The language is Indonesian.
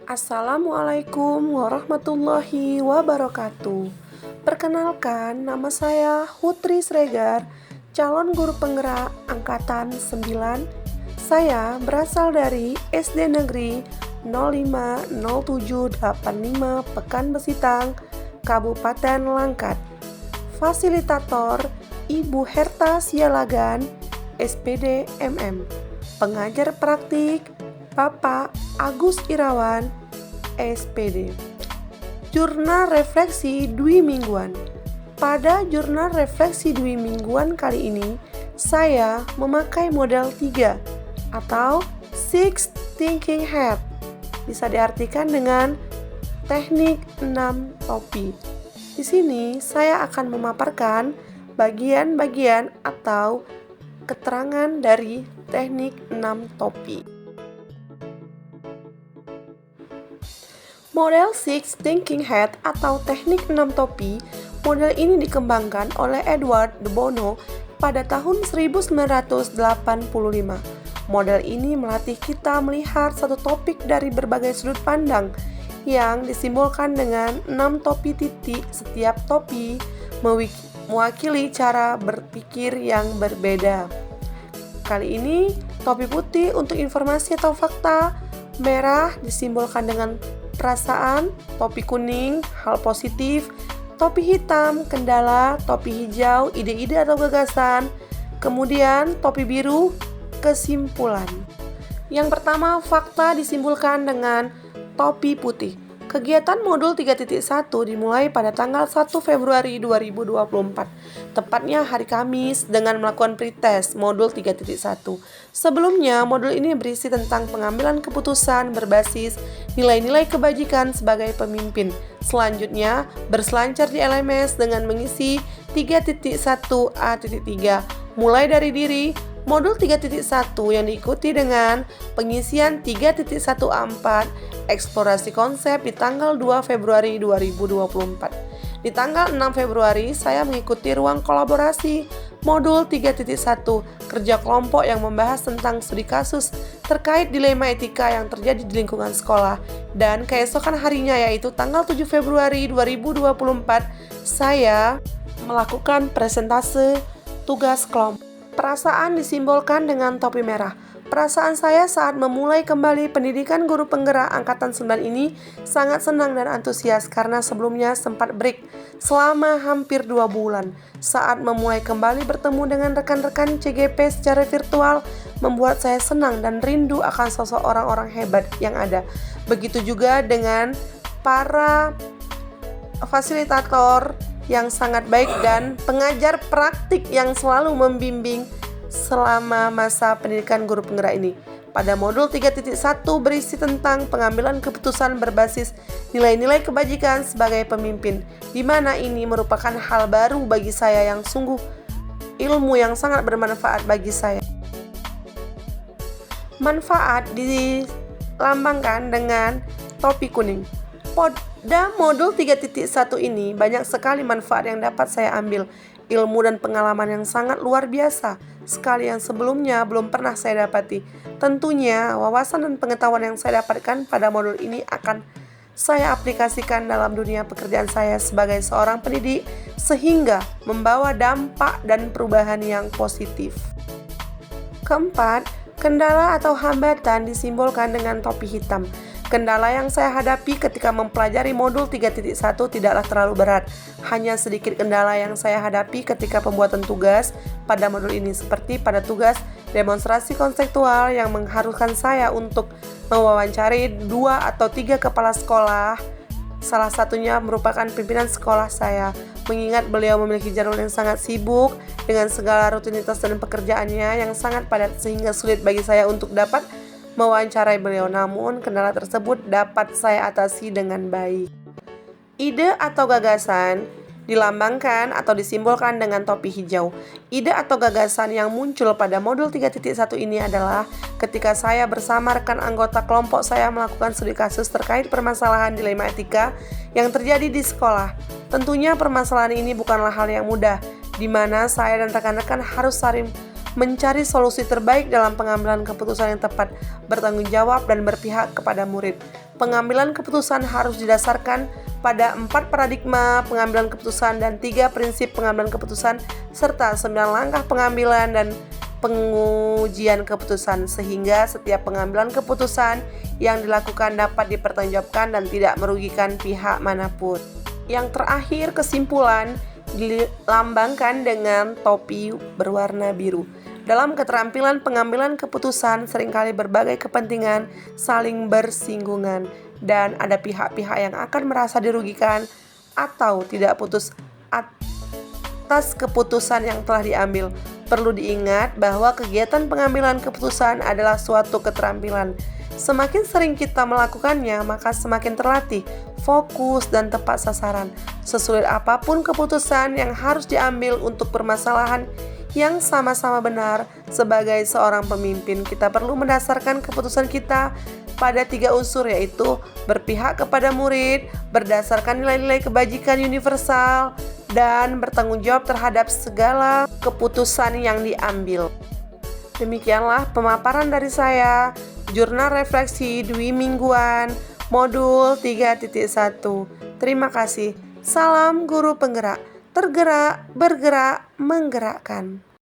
Assalamualaikum warahmatullahi wabarakatuh. Perkenalkan, nama saya Hutri Sregar, calon guru penggerak angkatan 9. Saya berasal dari SD Negeri 050785 Pekan Besitang, Kabupaten Langkat. Fasilitator Ibu Herta Sialagan, SPD MM. Pengajar praktik Bapak Agus Irawan, SPD. Jurnal Refleksi Dwi Mingguan. Pada jurnal refleksi Dwi Mingguan kali ini, saya memakai model 3 atau Six Thinking Hat. Bisa diartikan dengan teknik 6 topi. Di sini saya akan memaparkan bagian-bagian atau keterangan dari teknik 6 topi. Model Six Thinking Hat atau teknik 6 topi, model ini dikembangkan oleh Edward de Bono pada tahun 1985. Model ini melatih kita melihat satu topik dari berbagai sudut pandang yang disimbolkan dengan 6 topi titik. Setiap topi mewakili cara berpikir yang berbeda. Kali ini, topi putih untuk informasi atau fakta, merah disimbolkan dengan perasaan, topi kuning, hal positif, topi hitam, kendala, topi hijau, ide-ide atau gagasan, kemudian topi biru, kesimpulan. Yang pertama, fakta disimbolkan dengan topi putih. Kegiatan modul 3.1 dimulai pada tanggal 1 Februari 2024, tepatnya hari Kamis dengan melakukan pretest modul 3.1. Sebelumnya, modul ini berisi tentang pengambilan keputusan berbasis nilai-nilai kebajikan sebagai pemimpin. Selanjutnya, berselancar di LMS dengan mengisi 3.1a.3, mulai dari diri. Modul 3.1 yang diikuti dengan pengisian 3.1a4, eksplorasi konsep di tanggal 2 Februari 2024. Di tanggal 6 Februari, saya mengikuti ruang kolaborasi modul 3.1, kerja kelompok yang membahas tentang studi kasus terkait dilema etika yang terjadi di lingkungan sekolah. Dan keesokan harinya, yaitu tanggal 7 Februari 2024, saya melakukan presentase tugas kelompok. Perasaan disimbolkan dengan topi merah. Perasaan saya saat memulai kembali pendidikan guru penggerak angkatan 9 ini sangat senang dan antusias karena sebelumnya sempat break selama hampir 2 bulan. Saat memulai kembali bertemu dengan rekan-rekan CGP secara virtual membuat saya senang dan rindu akan sosok orang-orang hebat yang ada. Begitu juga dengan para fasilitator yang sangat baik dan pengajar praktik yang selalu membimbing selama masa pendidikan guru penggerak ini. Pada modul 3.1 berisi tentang pengambilan keputusan berbasis nilai-nilai kebajikan sebagai pemimpin, di mana ini merupakan hal baru bagi saya yang sungguh ilmu yang sangat bermanfaat bagi saya. Manfaat dilambangkan dengan topi kuning. Pada modul 3.1 ini banyak sekali manfaat yang dapat saya ambil, ilmu dan pengalaman yang sangat luar biasa sekali yang sebelumnya belum pernah saya dapati. Tentunya wawasan dan pengetahuan yang saya dapatkan pada modul ini akan saya aplikasikan dalam dunia pekerjaan saya sebagai seorang pendidik sehingga membawa dampak dan perubahan yang positif. Keempat, kendala atau hambatan disimbolkan dengan topi hitam. Kendala yang saya hadapi ketika mempelajari modul 3.1 tidaklah terlalu berat. Hanya sedikit kendala yang saya hadapi ketika pembuatan tugas pada modul ini, seperti pada tugas demonstrasi konseptual yang mengharuskan saya untuk mewawancari 2 atau 3 kepala sekolah. Salah satunya merupakan pimpinan sekolah saya, mengingat beliau memiliki jadwal yang sangat sibuk dengan segala rutinitas dan pekerjaannya yang sangat padat sehingga sulit bagi saya untuk dapat mewawancarai beliau. Namun kendala tersebut dapat saya atasi dengan baik. Ide atau gagasan dilambangkan atau disimbolkan dengan topi hijau. Ide atau gagasan yang muncul pada modul 3.1 ini adalah ketika saya bersama rekan anggota kelompok saya melakukan studi kasus terkait permasalahan dilema etika yang terjadi di sekolah. Tentunya permasalahan ini bukanlah hal yang mudah, di mana saya dan rekan-rekan harus saling mencari solusi terbaik dalam pengambilan keputusan yang tepat, bertanggung jawab, dan berpihak kepada murid. Pengambilan keputusan harus didasarkan pada 4 paradigma pengambilan keputusan dan 3 prinsip pengambilan keputusan, serta 9 langkah pengambilan dan pengujian keputusan, sehingga setiap pengambilan keputusan yang dilakukan dapat dipertanggungjawabkan dan tidak merugikan pihak manapun. Yang terakhir, kesimpulan dilambangkan dengan topi berwarna biru. Dalam keterampilan pengambilan keputusan, seringkali berbagai kepentingan saling bersinggungan dan ada pihak-pihak yang akan merasa dirugikan atau tidak putus atas keputusan yang telah diambil. Perlu diingat bahwa kegiatan pengambilan keputusan adalah suatu keterampilan. Semakin sering kita melakukannya, maka semakin terlatih, fokus, dan tepat sasaran. Sesulit apapun keputusan yang harus diambil untuk permasalahan yang sama-sama benar, sebagai seorang pemimpin, kita perlu mendasarkan keputusan kita pada 3 unsur, yaitu berpihak kepada murid, berdasarkan nilai-nilai kebajikan universal, dan bertanggung jawab terhadap segala keputusan yang diambil. Demikianlah pemaparan dari saya. Jurnal Refleksi Dwi Mingguan, Modul 3.1. Terima kasih. Salam Guru Penggerak, tergerak, bergerak, menggerakkan.